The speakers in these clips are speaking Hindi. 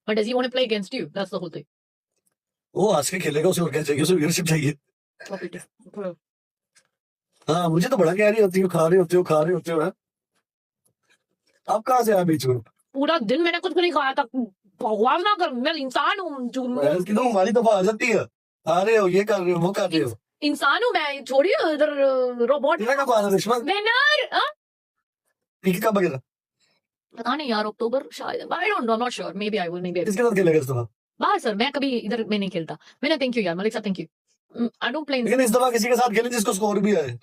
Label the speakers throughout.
Speaker 1: But does he want to play against you? That's the whole thing.
Speaker 2: वो आज के खेलेगा, उसे और क्या चाहिए, उसे लीडरशिप चाहिए। हाँ, मुझे तो बड़ा कह रही होती हो, खा रहे होते हो है। आप कहाँ से आए बीच में?
Speaker 1: पूरा दिन मैंने कुछ नहीं खाया था। भगवान ना कर, मैं इंसान हूँ।
Speaker 2: की तो हमारी दफा आ जाती है, आ रहे हो, ये कर रहे हो, वो कर रहे हो।
Speaker 1: इंसान हूँ मैं, छोड़िए इधर रोबोट।
Speaker 2: तेरा कब आ रहा दुश्मन? ठीक कब वगैरह?
Speaker 1: पता नहीं यार, अक्टूबर शायद। I don't know, not sure, maybe I will, maybe.
Speaker 2: किसके साथ खेलेगा इस दफा?
Speaker 1: बाहर सर, मैं कभी इधर में नहीं खेलता। मैंने थैंक यू यार मलिक साहब, thank you. I don't play.
Speaker 2: लेकिन इस दफा किसी के साथ खेले जिसको स्कोर भी आए।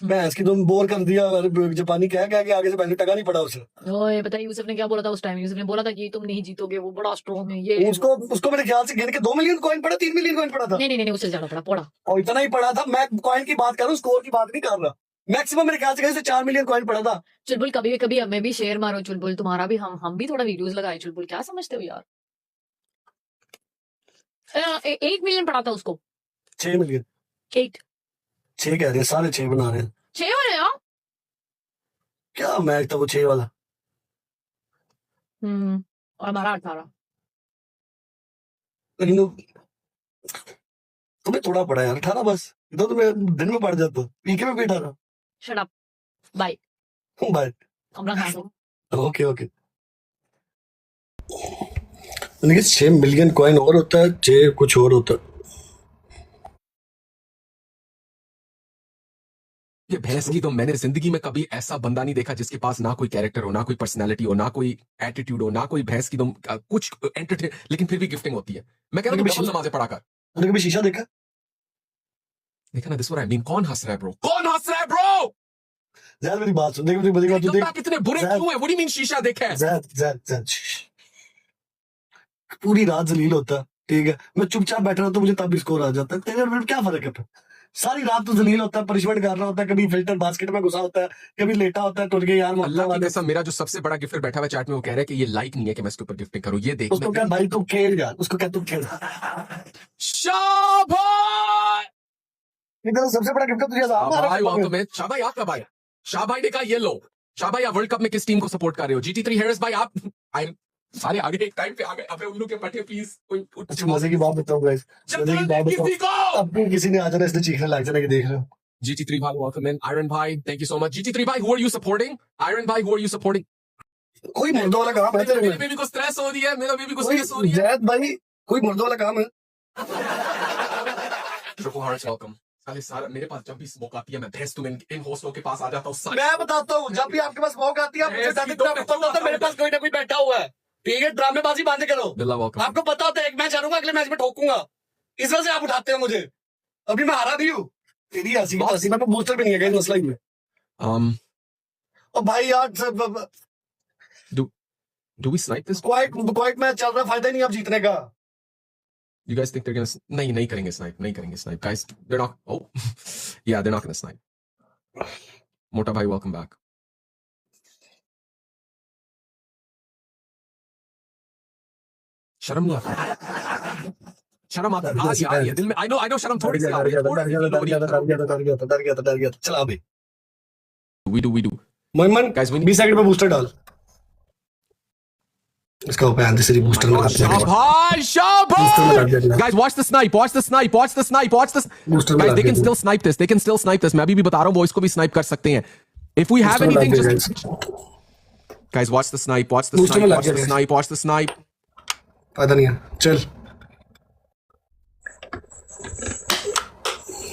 Speaker 2: मैं इसकी तुम बोर कर दिया, जापानी कह के आगे से पहले टका नहीं पड़ा उसे।
Speaker 1: ओए बताइए, यूसुफ ने क्या बोला था उस टाइम? यूसुफ ने बोला था कि तुम नहीं जीतोगे, वो बड़ा स्ट्रॉन्ग है ये।
Speaker 2: उसको मेरे ख्याल से गिन के 2 मिलियन कॉइन पड़ा, 3 मिलियन कॉइन पड़ा था।
Speaker 1: नहीं, उससे ज्यादा पड़ा।
Speaker 2: और इतना ही पड़ा था। मैं कॉइन की बात कर रहा हूँ, स्कोर की बात नहीं कर रहा। मैक्सिमम मेरे ख्याल से 4 मिलियन कॉइन पड़ा था।
Speaker 1: चुलबुल कभी हमें भी शेयर मारो चुलबुल, तुम्हारा भी हम भी थोड़ा वीडियोस लगाए चुलबुल, क्या समझते हो यार? 8 मिलियन पड़ा था उसको।
Speaker 2: 6 मिलियन। 6 कह रहे हैं, सारे 6 बना रहे हैं।
Speaker 1: 6 हो रहे हैं
Speaker 2: क्या मैच था वो 6 वाला?
Speaker 1: और हमारा 18।
Speaker 2: लेकिन तुम्हें थोड़ा पड़ा यार, 18 बस। तो तुम्हें दिन में पड़ जाता, पीके में भी 18।
Speaker 1: Shut up, bye
Speaker 2: bye.
Speaker 1: हम
Speaker 2: ओके लेकिन 6 मिलियन कॉइन और होता है, 6 कुछ और होता है।
Speaker 3: ये भैंस की तो मैंने जिंदगी में कभी ऐसा बंदा नहीं देखा जिसके पास ना कोई कैरेक्टर हो, ना कोई पर्सनालिटी हो, ना कोई एटीट्यूड हो, ना कोई भैंस की तो कुछ एंटरटेन, लेकिन फिर भी गिफ्टिंग होती है। मैं कह रहा हूँ डबल नमाज़ें पढ़ा कर।
Speaker 2: तूने कभी शीशा देखा
Speaker 3: ना? This what I mean. कौन हंस रहा है ब्रो? कौन हंस रहा है ब्रो?
Speaker 2: ज़ैद मेरी बात सुन, देख
Speaker 3: कितने बुरे क्यों है? व्हाट डू यू मीन शीशा देखा है?
Speaker 2: ज़ैद पूरी रात जलील होता है, ठीक है। मैं चुपचाप बैठा रहता, मुझे तब भी स्कोर आ जाता है। तेरे में क्या फर्क है? सारी रात तो जलील होता है, पनिशमेंट कर रहा होता है, कभी फिल्टर बास्केट में घुसा होता है, कभी लेटा होता है, टूट गया यार।
Speaker 3: अल्लाह की कसम, मेरा जो सबसे बड़ा गिफ्टर बैठा हुआ चैट में, वो कह रहा है कि ये लाइक नहीं है कि मैं इसके ऊपर गिफ्टिंग करूं। ये देख,
Speaker 2: उसको क्या भाई तू खेल यार, उसको क्या तू खेल।
Speaker 3: शाबाश!
Speaker 2: इधर सबसे बड़ा गिफ्ट तुझे
Speaker 3: शाबाश आप कब आए? शाबाश ने कहा ये लो। शाबाश, वर्ल्ड कप में किस टीम को सपोर्ट कर रहे हो? GT3 हेयर्स भाई आप सारे आगे एक टाइम पे आ गए। अबे उल्लू के पट्टे प्लीज
Speaker 2: कोई मजे की बात बताऊं गाइस, मजे की बात बताऊं। अब किसी ने आ जाना, इसने चीखने लग जाना कि देख रहे हो।
Speaker 3: GT3 भाई welcome in. Iron भाई thank you so much. GT3 भाई who are you supporting? Iron भाई who are you supporting?
Speaker 2: कोई मर्दों वाला काम है तेरे में?
Speaker 3: मेरे बेबी को स्ट्रेस हो रही है, मेरा बेबी को स्ट्रेस हो रही है।
Speaker 2: ज़ैद भाई कोई मर्दों वाला काम है?
Speaker 3: Triple Hearts welcome. सारे मेरे पास जब भी स्मोक आती है, मैं भैंस तुम इन होस्टों के पास आ जाता हूँ।
Speaker 2: मैं बताता हूँ, जब भी आपके पास स्मोक आती है, मुझे पता है मेरे पास कोई ना कोई बैठा हुआ है, ठीक है। ड्रामेबाजी बंद करो। आपको पता होता है एक मैच हारूंगा, अगले मैच में ठोकूंगा। इस वजह से आप उठाते हो मुझे। अभी मैं हारा भी हूँ। तेरी हंसी में बूस्टर भी नहीं है मसला ही में। और भाई यार
Speaker 3: do we snipe this?
Speaker 2: Quite match चल रहा, फायदा ही नहीं अब जीतने का।
Speaker 3: You guys think they're gonna नहीं करेंगे snipe guys, they're not. Oh yeah, they're not gonna snipe. मोटा भाई welcome back. शर्म नहीं आता? शर्म आता है दिल में। I know शर्म थोड़ी सी आ रही है।
Speaker 2: डर गया। चल अभी
Speaker 3: we do
Speaker 2: Mohammad
Speaker 3: guys,
Speaker 2: 20 second में बूस्टर डाल। इसका ऊपर एंटी बूस्टर में
Speaker 3: शाबाश guys, watch the snipe guys, they can still snipe this। मैं अभी बता रहा हूँ, वो इसको भी स्नाइप कर सकते हैं। if we have anything, just guys watch the snipe
Speaker 2: फायदा नहीं है, चल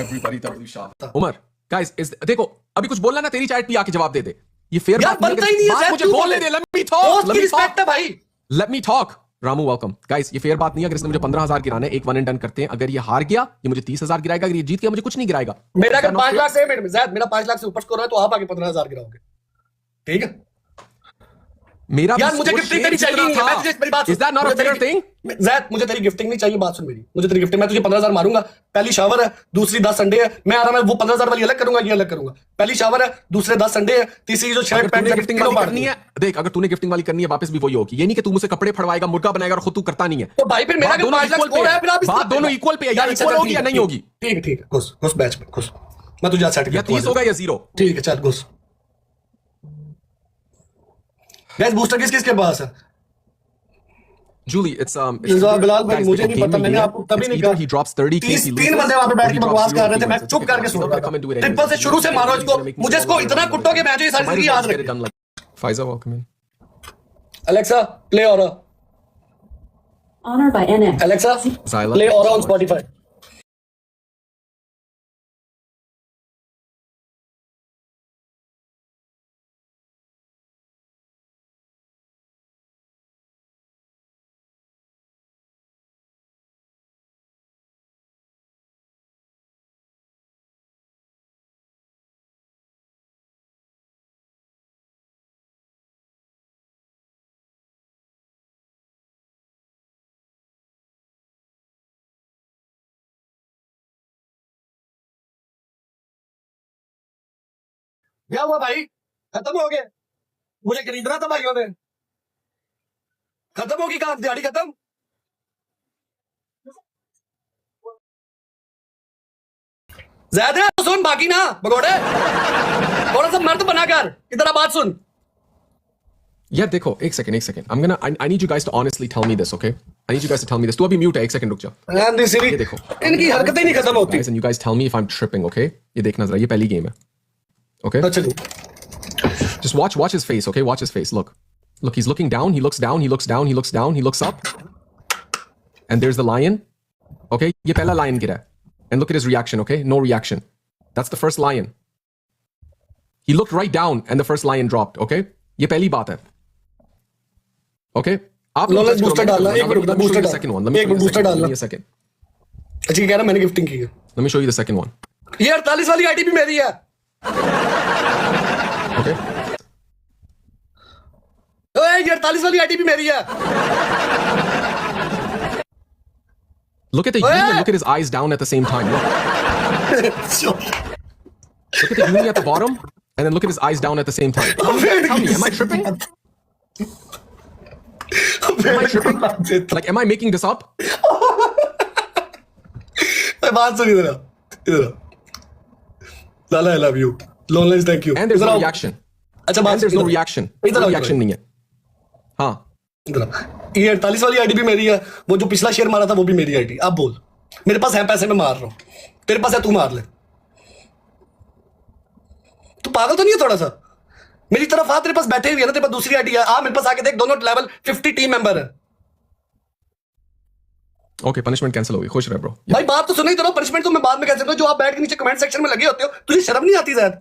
Speaker 3: everybody double shot। Umar guys देखो, अभी कुछ बोलना ना, तेरी चैट पे आके जवाब दे दे। ये फेयर बात नहीं है, मुझे बोलने दे। let me talk। Ramu welcome guys, ये फेयर बात नहीं है। अगर इसने मुझे 15,000 गिराने, एक 1 and done करते हैं। अगर ये हार गया, ये मुझे 30,000 गिराएगा। अगर ये जीत गया, मुझे कुछ नहीं गिराएगा।
Speaker 2: मेरा अगर 5 लाख से मेरा 5 लाख से ऊपर स्कोर है, तो आप आगे 15,000 गिराओगे, ठीक है।
Speaker 3: मेरा
Speaker 2: यार मुझे गिफ्टिंग नहीं चाहिए। मेरी बात
Speaker 3: Is that not a fair thing?
Speaker 2: ज़ैद मुझे तेरी गिफ्टिंग नहीं चाहिए। बात सुन मेरी, मुझे तेरी गिफ्टिंग, मैं तुझे 15,000 मारूंगा। पहली शावर है, दूसरी 10 संडे है। मैं आ रहा, मैं वो 15,000 वाली अलग करूंगा, ये अलग करूंगा। पहली शावर है, दूसरे 10 संडे है, तीसरी जो शर्ट पैंट
Speaker 3: गिफ्टिंग वाली करनी है। देख, अगर तूने गिफ्टिंग वाली करनी है, वापस भी वही होगी। ये नहीं कि तू मुझसे कपड़े फड़वाएगा, मुर्गा बनाएगा और खुद तू करता नहीं है।
Speaker 2: तो भाई फिर मेरा
Speaker 3: दोनों इक्वल है। बात दोनों इक्वल पे है यार। इक्वल होगी या नहीं होगी?
Speaker 2: ठीक है घुस बैच में घुस। मैं तुझे सेट
Speaker 3: या 30 होगा या 0।
Speaker 2: ठीक है चल घुस। गाइस बूस्टर किस के पास है?
Speaker 3: Julie, it's
Speaker 2: बिलाल भाई
Speaker 3: guys,
Speaker 2: मुझे
Speaker 3: देखो,
Speaker 2: नहीं
Speaker 3: game
Speaker 2: पता,
Speaker 3: में
Speaker 2: मैंने
Speaker 3: ये है,
Speaker 2: आपको कभी
Speaker 3: it's
Speaker 2: नहीं
Speaker 3: either
Speaker 2: कहा।
Speaker 3: he drops 30k, he
Speaker 2: तीन
Speaker 3: loses,
Speaker 2: बंदे वहां पे बैठ
Speaker 3: or
Speaker 2: के
Speaker 3: he drops
Speaker 2: बकवास
Speaker 3: 0
Speaker 2: कर रहे थे,
Speaker 3: he
Speaker 2: मैं
Speaker 3: wins.
Speaker 2: चुप
Speaker 3: Okay,
Speaker 2: करके
Speaker 3: fine.
Speaker 2: सुन
Speaker 3: He's not
Speaker 2: रहा
Speaker 3: gonna come and do it
Speaker 2: था। ट्रिपल से
Speaker 3: anyways.
Speaker 2: शुरू से मारो इसको,
Speaker 3: He's gonna make me
Speaker 2: मुझे
Speaker 3: say
Speaker 2: इसको
Speaker 3: whatever
Speaker 2: इतना
Speaker 3: I'm gonna
Speaker 2: कुटो
Speaker 3: do.
Speaker 2: कि मैं जो ये सारी
Speaker 3: Might as
Speaker 2: जिंदगी
Speaker 3: well
Speaker 2: याद
Speaker 3: just get it
Speaker 2: रखी।
Speaker 3: done like Faiza, welcome in.
Speaker 2: Alexa, play Aura.
Speaker 4: Honor by NX.
Speaker 2: Alexa,
Speaker 3: Zyla.
Speaker 2: play Aura on Spotify. क्या हुआ भाई? खत्म हो गए? मुझे खरीदना था भाइयों ने। खत्म होगी काम, दिहाड़ी खत्म। ज्यादा तो सुन, बाकी ना भगोड़े। थोड़ा सा मर्द बना कर इधर बात सुन।
Speaker 3: Yeah, देखो, एक second. I need you guys to honestly tell me this, okay? I need you guys to tell me this. तू अभी mute है, एक second रुक जा.
Speaker 2: आंधी सीरी,
Speaker 3: ये देखो.
Speaker 2: इनकी हरकतें नहीं खत्म होती।
Speaker 3: Guys, and you guys tell me if I'm tripping, okay? ये देखना जरा, ये पहली game है. Okay?
Speaker 2: अच्छा जी।
Speaker 3: Just watch his face, okay? Watch his face. Look, he's looking down. He looks down. He looks down. He looks down. He looks up. And there's the lion. Okay? ये पहला lion गिरा है. And look at his reaction, okay? No reaction. That's the first lion. He looked right down and the first lion dropped, okay? ये पहली बात है. Okay? आप लोग
Speaker 2: Knowledge
Speaker 3: judge करो,
Speaker 2: booster
Speaker 3: मैं
Speaker 2: डालना,
Speaker 3: नहीं
Speaker 2: एक मिनट,
Speaker 3: करूँगा. Let me show
Speaker 2: booster
Speaker 3: you the
Speaker 2: डाल.
Speaker 3: second one. Let me
Speaker 2: एक
Speaker 3: show you the
Speaker 2: booster
Speaker 3: second one.
Speaker 2: डालना.
Speaker 3: Give me a second.
Speaker 2: अच्छा कह रहा मैंने गिफ्टिंग की है।
Speaker 3: Let me show you the second one.
Speaker 2: ये 48 वाली आईडी भी मेरी है।
Speaker 3: Okay?
Speaker 2: ओए ये 48 वाली आईडी भी मेरी है।
Speaker 3: Look at the uni and look at his eyes down at the same time. Look at the uni at the bottom and then look at his eyes down at the same time. Tell me, am I tripping? Am I tripping? Like, am I making this up?
Speaker 2: बात सुन इधर इधर। लाला I love you. Loneliness thank you.
Speaker 3: And there's
Speaker 2: इधर
Speaker 3: no
Speaker 2: आओ।
Speaker 3: reaction.
Speaker 2: अच्छा
Speaker 3: And
Speaker 2: बात
Speaker 3: there's
Speaker 2: सुन
Speaker 3: no
Speaker 2: इधर।
Speaker 3: reaction.
Speaker 2: इधर
Speaker 3: कोई
Speaker 2: आओ,
Speaker 3: reaction नहीं है. हाँ.
Speaker 2: इधर आओ। ये 48 वाली आईडी भी मेरी है। वो जो पिछला शेयर मारा था वो भी मेरी आईडी। अब बोल, मेरे पास है पैसे, मैं मार रहा हूँ। तेरे पास है, तू मार ले। तू पागल तो नहीं है थोड़ा सा? मेरी तरफ आ, तेरे पास बैठे हुए है ना, तेरे पास दूसरी आईडी है। आ मेरे पास आके देख, दोनों लेवल 50 टीम मेंबर है।
Speaker 3: Okay, punishment cancel हो गई. खुश रह bro.
Speaker 2: भाई बात तो सुनो ही, तो पनिशमेंट तो मैं बाद में कैसे करूं? जो आप बैठ के नीचे कमेंट सेक्शन में लगे होते हो, तुझे शर्म नहीं आती ज़ैद?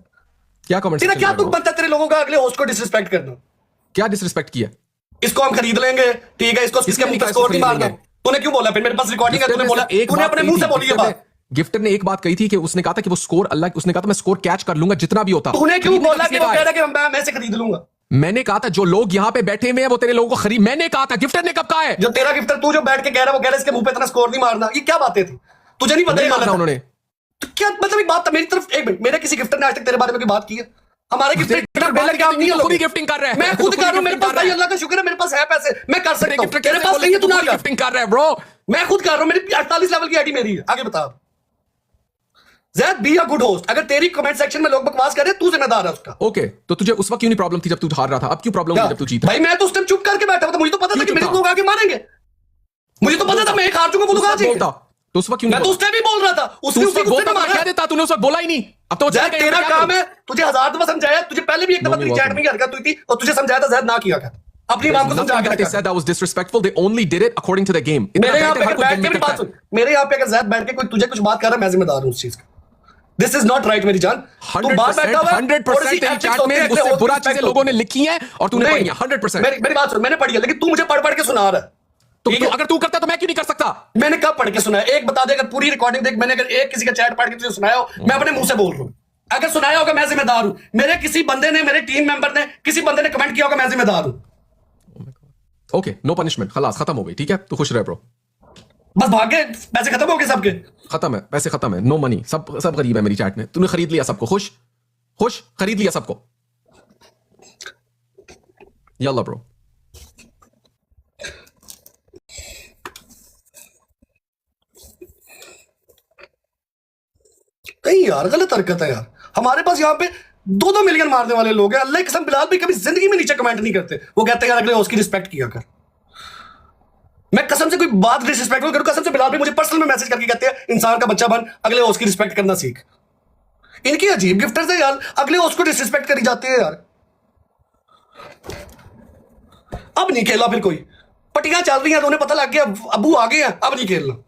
Speaker 3: क्या comment
Speaker 2: तेरा
Speaker 3: section
Speaker 2: क्या
Speaker 3: में
Speaker 2: तुक
Speaker 3: bro?
Speaker 2: बनता है तेरे लोगों का अगले होस्ट को डिसरिस्पेक्ट करना?
Speaker 3: क्या disrespect किया?
Speaker 2: इसको हम खरीद लेंगे, ठीक है, इसको किसके मुंह पे स्कोर नहीं मारना। तूने क्यों बोला? फिर मेरे पास रिकॉर्डिंग है, तूने बोला, तूने अपने मुंह से बोली ये बात।
Speaker 3: गिफ्टर ने एक बात कही थी कि उसने कहा था कि वो स्कोर उसने कहा था मैं स्कोर कैच कर लूंगा जितना भी होता.
Speaker 2: तूने क्यों
Speaker 3: खरीदने का
Speaker 2: बोला कि
Speaker 3: किसने
Speaker 2: वो
Speaker 3: कहा
Speaker 2: कह
Speaker 3: है?
Speaker 2: रहा है कि मैं से खरीद लूंगा?
Speaker 3: मैंने कहा था जो लोग यहाँ पे बैठे हुए हैं वो तेरे लोगों को खरीद. मैंने कहा था. गिफ्टर ने कब कहा है?
Speaker 2: जो तेरा गिफ्टर तू जो बैठ के कह रहा है, वो कह रहा है इसके मुंह पे इतना स्कोर नहीं मारना। ये क्या बातें थी? तुझे नहीं पता ये
Speaker 3: नहीं
Speaker 2: गलत
Speaker 3: माना
Speaker 2: है?
Speaker 3: उन्होंने.
Speaker 2: तो क्या मतलब एक बात था मेरी तरफ? एक मिनट, मेरे किसी गिफ्टर ने आज तक तेरे बारे में कोई बात की है? हमारे गिफ्टर बेलर काम नहीं है,
Speaker 3: खुद ही गिफ्टिंग कर रहा है.
Speaker 2: मैं खुद कर रहा हूं। मेरे पास भाई अल्लाह का शुक्र है, मेरे पास है पैसे, मैं कर सकता हूं। तेरे पास नहीं है, तू ना कर।
Speaker 3: गिफ्टिंग कर रहा है ब्रो.
Speaker 2: मैं खुद कर रहा हूं, मेरी 48 लेवल की आईडी मेरी है। आगे बता। ज़ैद बी अ गुड होस्ट। अगर तेरी कमेंट सेक्शन में लोग बकवास कर रहे हैं, तू जिम्मेदार है उसका।
Speaker 3: ओके, तो तुझे उस वक्त क्यों नहीं प्रॉब्लम थी जब तू हार रहा था? अब क्यों प्रॉब्लम हुई जब तू जीता?
Speaker 2: भाई मैं तो उस टाइम चुप करके बैठा हुआ था। मुझे तो पता था कि मेरे लोग आगे मारेंगे। मुझे तो पता था मैं एक हार चुका, वो लोग आ जाएंगे।
Speaker 3: तो उस वक्त क्यों
Speaker 2: मैं तो उस टाइम भी बोल रहा था। उसने उसी गुस्से में मारा।
Speaker 3: क्या देता? तूने उस वक्त बोला ही नहीं. अब तो
Speaker 2: ज़ैद तेरा काम है, तुझे 1000 दफा समझाया। तुझे पहले भी एक दफा तेरी चैट में हरकत हुई थी और तुझे समझाया था ज़ैद ना किया कर। अपनी मां को समझा
Speaker 3: Nothing that they said that was disrespectful. They only did it according to the game.
Speaker 2: मेरे यहाँ पे बैठ के भी बात सुन। मेरे यहाँ पे अगर ज़ैद बैठ के कोई तुझे कुछ बात कर रहा है, मैं जिम्मेदार हूँ उस चीज का। दिस इज नॉट राइट मेरी जान। तू बाहर बैठा हुआ है,
Speaker 3: 100% तेरी चैट में मुझसे बुरा चीजें लोगों ने लिखी हैं और तूने पढ़ी हैं. 100%.
Speaker 2: मेरी बात सुन, मैंने पढ़ी है, लेकिन तू मुझे पढ़ के सुना रहा है।
Speaker 3: तो अगर तू करता तो मैं क्यों नहीं कर सकता?
Speaker 2: मैंने कब पढ़ के सुना है? एक बता दे, अगर पूरी रिकॉर्डिंग देख, मैंने अगर एक किसी का चैट पढ़ के तुझे सुनाया हो, मैं अपने मुंह से बोल रहा हूँ। अगर सुनाया होगा मैं जिम्मेदार हूँ। मेरे किसी बंदे ने, मेरे टीम मेंबर ने, किसी बंदे ने कमेंट किया होगा, मैं जिम्मेदार हूँ।
Speaker 3: Okay, no punishment. खलास, खत्म हो गई. ठीक है, तू खुश रह ब्रो.
Speaker 2: बस भाग गए, पैसे खत्म हो गए सबके।
Speaker 3: खत्म है, पैसे खत्म है. No money. सब गरीब है मेरी चैट में. तूने खरीद लिया सबको. खुश खरीद लिया सबको. Yalla bro.
Speaker 2: नहीं यार, गलत हरकत है यार। हमारे पास यहाँ पे 2-2 मिलियन मारने वाले लोग हैं। अल्लाह की कसम, बिलाल भी कभी जिंदगी में नीचे कमेंट नहीं करते। वो कहते हैं यार अगले उसकी रिस्पेक्ट किया कर। मैं कसम से कोई बात डिसरिस्पेक्टफुल करूं, कसम से बिलाल भी मुझे पर्सनल में मैसेज करके कहते हैं इंसान का बच्चा बन, अगले होस्ट की रिस्पेक्ट करना सीख। इनकी अजीब गिफ्टर्स है यार, अगले होस्ट को डिसरिस्पेक्ट करी जाती है यार। अब नहीं खेला फिर कोई, पटियां चल रही हैं तो उन्हें पता लग गया अबू आ गए हैं, अब नहीं खेलना।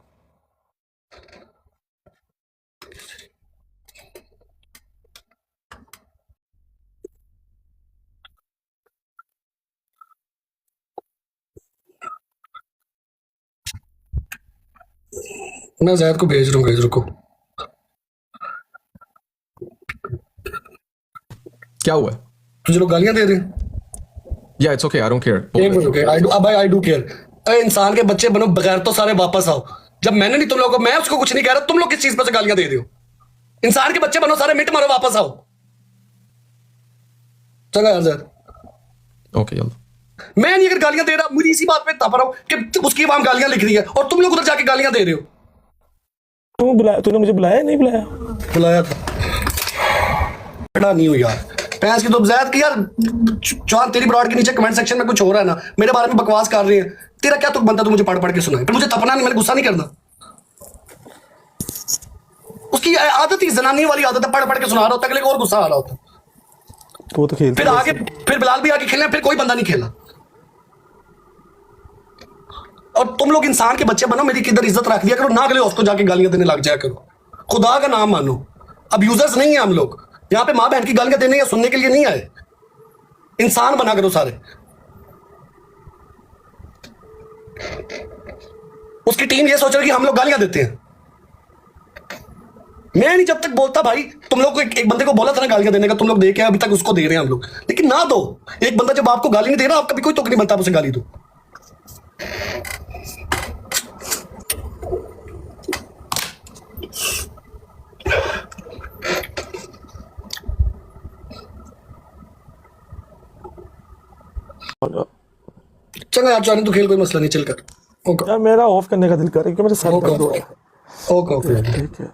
Speaker 2: मैं जैद को भेज रहा हूँ, रुको।
Speaker 3: क्या हुआ है?
Speaker 2: तुझे लोग गालियां दे रहे हैं।
Speaker 3: Yeah, it's okay. I don't care.
Speaker 2: एक मिनट रुके, आई डू केयर। अरे इंसान के बच्चे बनो, बगैर तो सारे वापस आओ। जब मैंने नहीं तुम लोगों को, मैं उसको कुछ नहीं कह रहा, तुम लोग किस चीज पर से गालियां दे रहे हो? इंसान के बच्चे बनो, सारे मिट मारो, वापस आओ। चलो यार जैद,
Speaker 3: Okay, yalla.
Speaker 2: मैं नहीं अगर गालियां दे रहा, मुझे इसी बात पे तप रहा हूं कि उसकी आवाम गालियां लिख रही है और तुम लोग उधर जाके गालियां दे रहे हो।
Speaker 5: तूने मुझे बुलाया नहीं बुलाया?
Speaker 2: बुलाया था, खड़ा नहीं हुई यार पैंस की। तो जैद की यार चांद तेरी ब्रॉड के नीचे कमेंट सेक्शन में कुछ हो रहा है ना, मेरे बारे में बकवास कर रही है, तेरा क्या तुक बनता तू मुझे पढ़ पढ़ के सुनाए? फिर मुझे तपना नहीं, मैंने गुस्सा नहीं करना। उसकी आदत ही जनानी वाली आदत है, पढ़ पढ़ के सुना रहा होता, अगले को और गुस्सा आ रहा होता।
Speaker 5: वो तो खेलता
Speaker 2: फिर आगे, फिर बिलाल भी आगे खेलने, फिर कोई बंदा नहीं खेला। और तुम लोग इंसान के बच्चे बनो, मेरी किधर इज्जत रख दिया करो, ना अगले उसको जाके गालियां देने लग जाया करो। खुदा का नाम मानो, अब यूजर्स नहीं है हम लोग यहाँ पे, माँ बहन की गालियां देने या सुनने के लिए नहीं आए। इंसान बना करो सारे। उसकी टीम ये सोच रही है कि हम लोग गालियां देते हैं। मैं नहीं जब तक बोलता भाई, तुम लोग को एक बंदे को बोला था ना गालियां देने का, तुम लोग दे के अभी तक उसको दे रहे हैं हम लोग, लेकिन ना दो। एक बंदा जब आपको गाली नहीं दे रहा, आपका भी कोई तुक नहीं बनता, आप उसे गाली दो। चलो यार चाहे तो खेल, कोई मसला नहीं, चल कर। ओके
Speaker 5: यार मेरा ऑफ करने का दिल कर रहा है क्योंकि मेरा सर दर्द हो रहा है।
Speaker 2: ओके।
Speaker 5: ठीक है।